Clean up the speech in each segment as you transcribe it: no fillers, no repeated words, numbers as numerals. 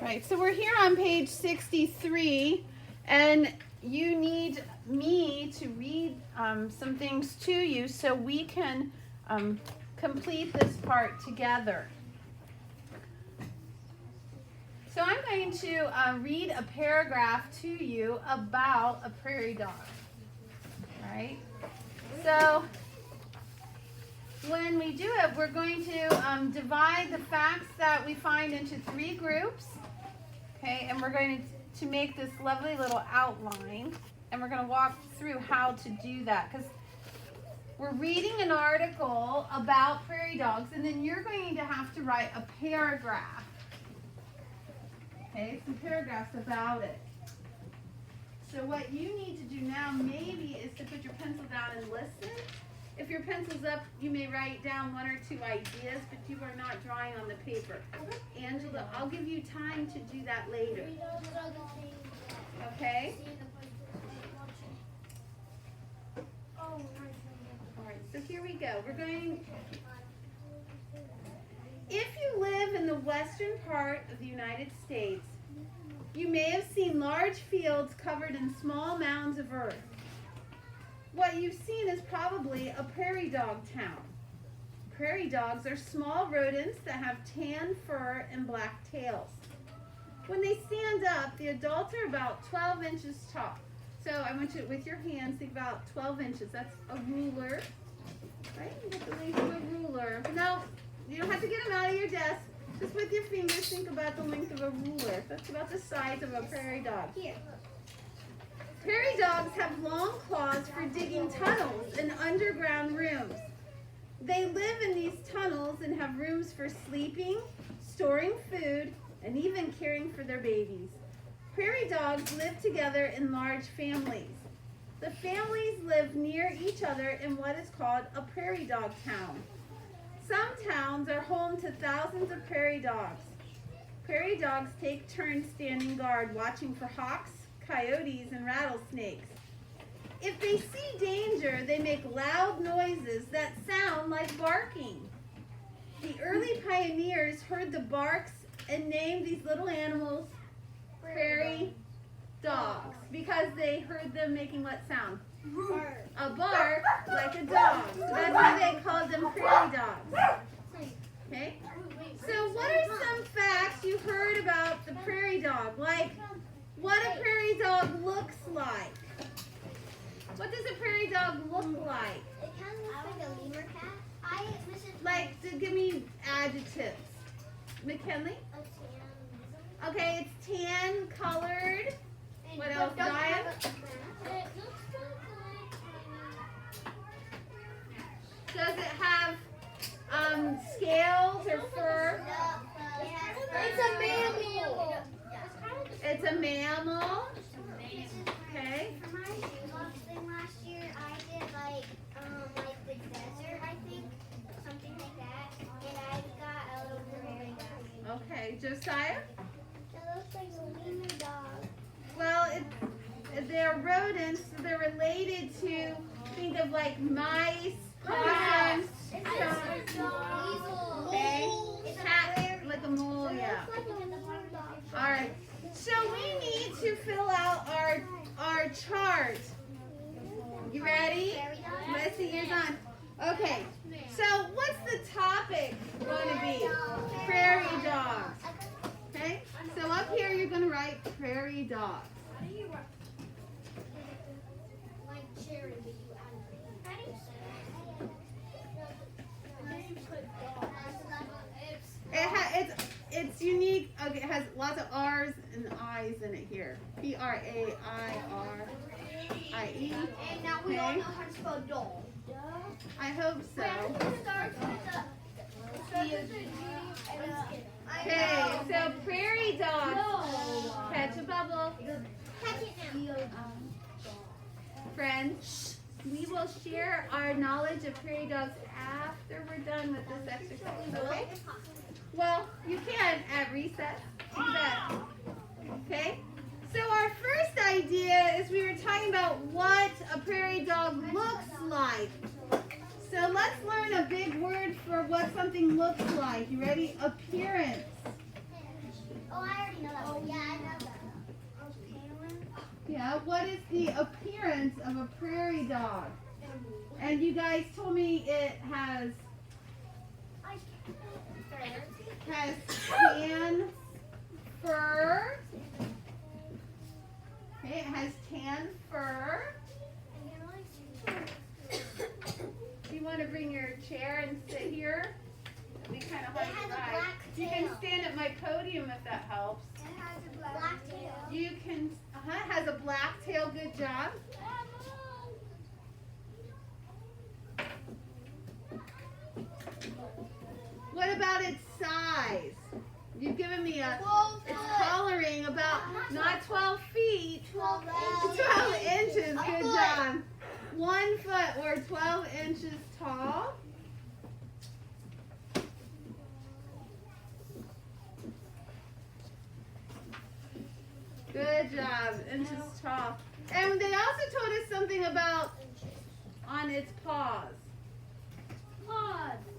Right, so we're here on page 63, and you need me to read some things to you so we can complete this part together. So I'm going to read a paragraph to you about a prairie dog. Right? So when we do it, we're going to divide the facts that we find into 3 groups. Okay, and we're going to make this lovely little outline, and we're going to walk through how to do that, because we're reading an article about prairie dogs, and then you're going to have to write a paragraph. Okay, some paragraphs about it. So what you need to do now maybe is to put your pencil down and listen. If your pencil's up, you may write down 1 or 2 ideas, but you are not drawing on the paper. Angela, I'll give you time to do that later. Okay? All right, so here we go. If you live in the western part of the United States, you may have seen large fields covered in small mounds of earth. What you've seen is probably a prairie dog town. Prairie dogs are small rodents that have tan fur and black tails. When they stand up, the adults are about 12 inches tall. So I want you to, with your hands, think about 12 inches. That's a ruler, right? You get the length of a ruler. No, you don't have to get them out of your desk. Just with your fingers, think about the length of a ruler. That's about the size of a prairie dog. Here. Prairie dogs have long claws for digging tunnels and underground rooms. They live in these tunnels and have rooms for sleeping, storing food, and even caring for their babies. Prairie dogs live together in large families. The families live near each other in what is called a prairie dog town. Some towns are home to thousands of prairie dogs. Prairie dogs take turns standing guard, watching for hawks, coyotes, and rattlesnakes. If they see danger, they make loud noises that sound like barking. The early pioneers heard the barks and named these little animals prairie dogs because they heard them making what sound? A bark like a dog. So that's why they called them prairie dogs. Okay? So what are some facts you heard about the prairie dog? Like what a prairie dog looks like. What does a prairie dog look like? It kind of looks like a lemur cat. Like, to give me adjectives. McKinley? Okay, it's tan colored. What else, Diane? It looks Does it have scales or fur? It's a mammal. It's a mammal. Okay. For my Roblox thing last year, I did like the desert, I think, something like that, and I got a little prairie dog. Okay, Josiah? It looks like a lemur dog. Well, they're rodents, so they're related to, think of like mice, possums, okay? Cat, like a mole, yeah. All right. So we need to fill out our chart. You ready? Let's see, ears on. Okay. So what's the topic going to be? Prairie dogs. Okay. So up here you're going to write prairie dogs. Like cherry, but you It's unique. Okay, it has lots of R's and I's in it here. Prairirie. And now we all know how to spell dog. I hope so. Okay, so prairie dogs. Catch a bubble. Friends, we will share our knowledge of prairie dogs after we're done with this exercise, okay? Well, you can at recess. Do that. Okay? So our first idea is we were talking about what a prairie dog looks like. So let's learn a big word for what something looks like. You ready? Appearance. Now, what is the appearance of a prairie dog? And you guys told me it has tan fur. Okay, it has tan fur. Do you want to bring your chair and sit here? It'll be kind of hard to ride. You can stand at my podium if that helps. It has a black tail. You can, it has a black tail, good job. What about its size? You've given me its coloring about, not 12 feet, 12 inches, good job. 1 foot or 12 inches tall. Good job, inches tall. And they also told us something about on its paws.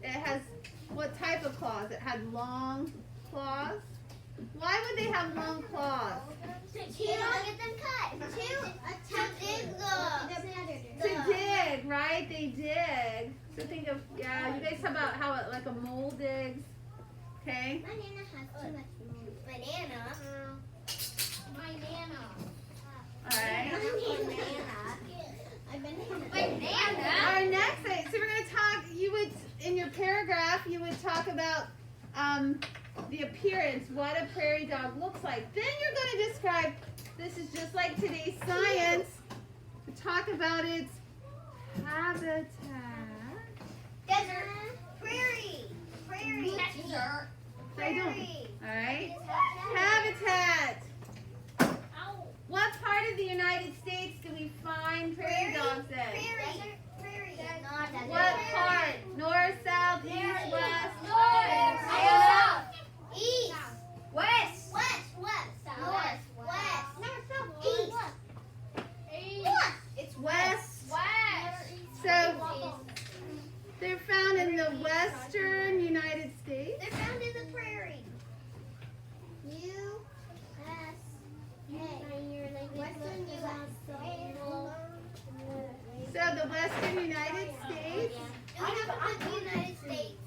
It has, what type of claws? It had long claws. Why would they have long claws? To get them cut. To dig, right? They dig. So think of, yeah, you guys talk about how it, like a mole digs. Okay? My Nana has too much mold. My Nana. Alright. Banana. Our next thing, so we're going to talk, you would, in your paragraph, you would talk about the appearance, what a prairie dog looks like. Then you're going to describe, this is just like today's science, talk about its habitat. Desert. Prairie. Desert. Prairie. Alright. Habitat. What part of the United States do we find prairie dogs in? Prairie. What part? North, south, east, west? South. East. West. North. East. It's west. West. So they're found in the western United States. They're found in the prairie. Western So the western United States. We have the United States.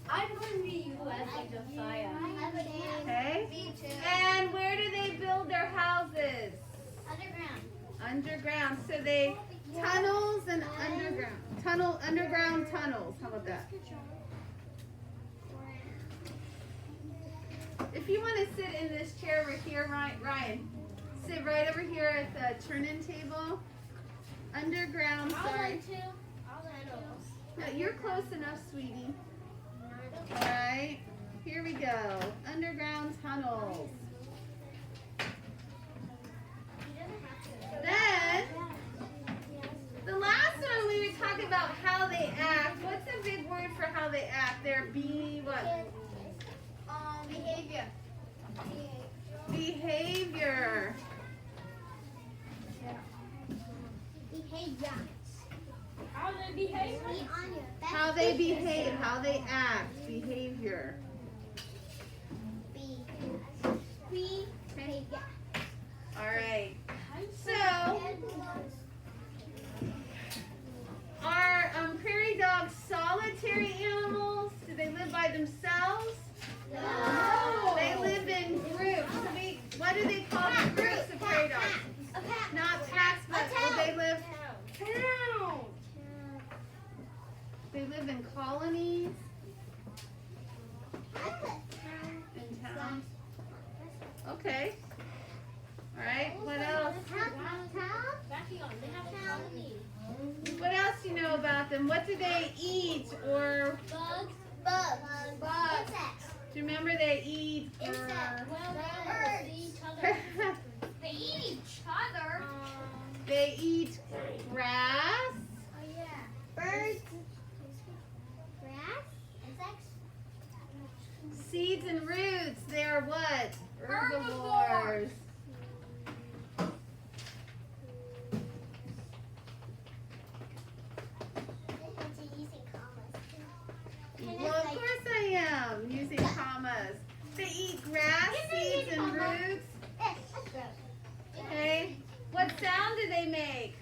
I'm from the U.S. like Josiah. Okay. Me too. And where do they build their houses? Underground. Underground. So they tunnels and underground. Underground tunnels. How about that? If you want to sit in this chair over here, Ryan, sit right over here at the turn-in table. Underground, sorry. No, you're close enough, sweetie. All right, here we go. Underground tunnels. Then, the last one we were talking about how they act. What's a big word for how they act? They're what? Behavior. Behavior. How they behave? How they behave, how they act, behavior. Okay. All right. So, are prairie dogs solitary animals? Do they live by themselves? No. They live in groups. So what do they call the groups of prairie dogs? Not packs, but they live town. They live in colonies. In towns. Okay. All right. What else? What else do you know about them? What do they eat? Or Bugs. do you remember they eat? They eat each other. They eat grass. Birds. Grass. Insects. Seeds and roots. They're what? Herbivores. Well, of course I am using commas. They eat grass, seeds, and roots. Okay. What sound do they make?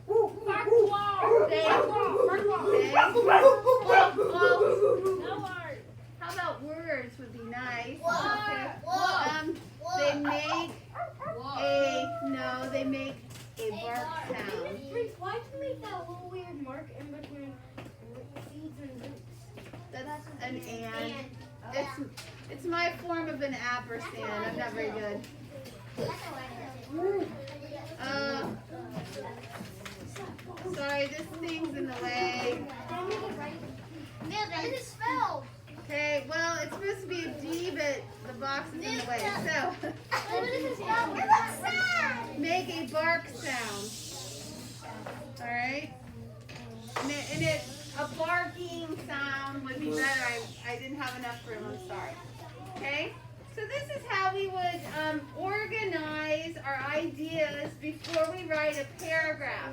Bark wall. They, Bark wall. Bark wall. they, No art. how about words would be nice? Whoa. Whoa. They make they make a bark sound. Why did you make that little weird mark in between seeds and roots? That's an and. It's my form of an ampersand. I'm not very good. Sorry, this thing's in the way. What is it spelled? Okay, well, it's supposed to be a D, but the box is in the way. So, What is it spelled? It looks sad. make a bark sound. All right, and a barking sound would be better. I didn't have enough room. I'm sorry. Okay, so this is how we would organize our ideas before we write a paragraph.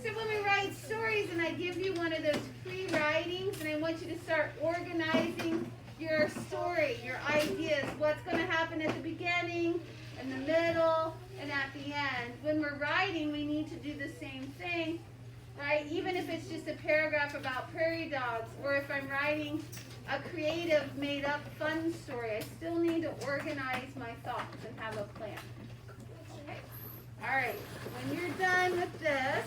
So when we write stories and I give you one of those free writings and I want you to start organizing your story, your ideas, what's going to happen at the beginning, in the middle, and at the end. When we're writing, we need to do the same thing, right? Even if it's just a paragraph about prairie dogs, or if I'm writing a creative, made-up, fun story, I still need to organize my thoughts and have a plan. Okay. All right. When you're done with this,